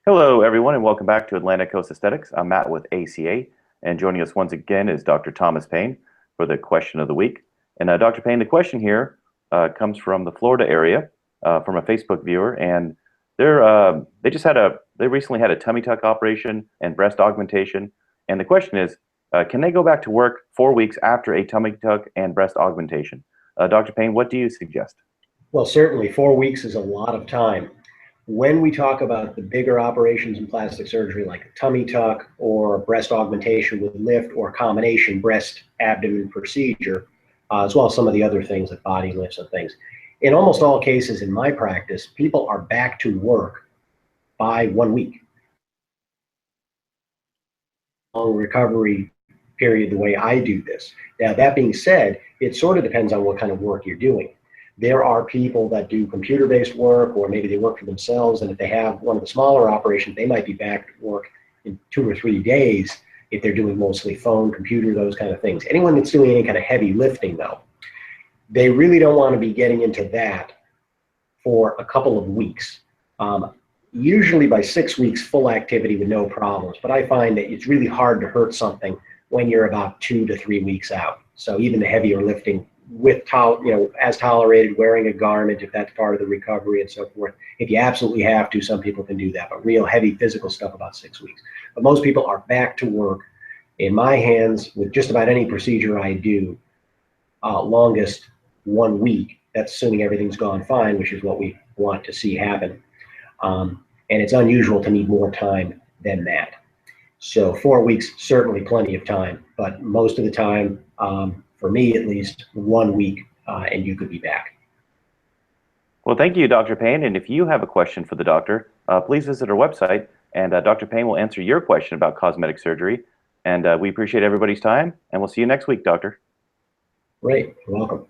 Hello, everyone, and welcome back to Atlantic Coast Aesthetics. I'm Matt with ACA, and joining us once again is Dr. Thomas Pane for the question of the week. And Dr. Pane, the question here comes from the Florida area, from a Facebook viewer, and they recently had a tummy tuck operation and breast augmentation. And the question is, can they go back to work 4 weeks after a tummy tuck and breast augmentation? Dr. Pane, what do you suggest? Well, certainly 4 weeks is a lot of time. When we talk about the bigger operations in plastic surgery, like a tummy tuck or breast augmentation with lift or combination breast abdomen procedure, as well as some of the other things like body lifts and things, in almost all cases in my practice, people are back to work by 1 week. Long recovery period the way I do this. Now, that being said, it sort of depends on what kind of work you're doing. There are people that do computer-based work, or maybe they work for themselves, and if they have one of the smaller operations, they might be back to work in 2 or 3 days if they're doing mostly phone, computer, those kind of things. Anyone that's doing any kind of heavy lifting, though, they really don't want to be getting into that for a couple of weeks. Usually by 6 weeks, full activity with no problems, but I find that it's really hard to hurt something when you're about 2 to 3 weeks out. So even the heavier lifting with as tolerated, wearing a garment if that's part of the recovery and so forth. If you absolutely have to, some people can do that, but real heavy physical stuff about 6 weeks. But most people are back to work in my hands with just about any procedure I do, longest 1 week. That's assuming everything's gone fine, which is what we want to see happen. And it's unusual to need more time than that. So 4 weeks, certainly plenty of time, but most of the time, for me at least, 1 week, and you could be back. Well, thank you, Dr. Pane. And if you have a question for the doctor, please visit our website, and Dr. Pane will answer your question about cosmetic surgery. And we appreciate everybody's time, and we'll see you next week, Doctor. Great. You're welcome.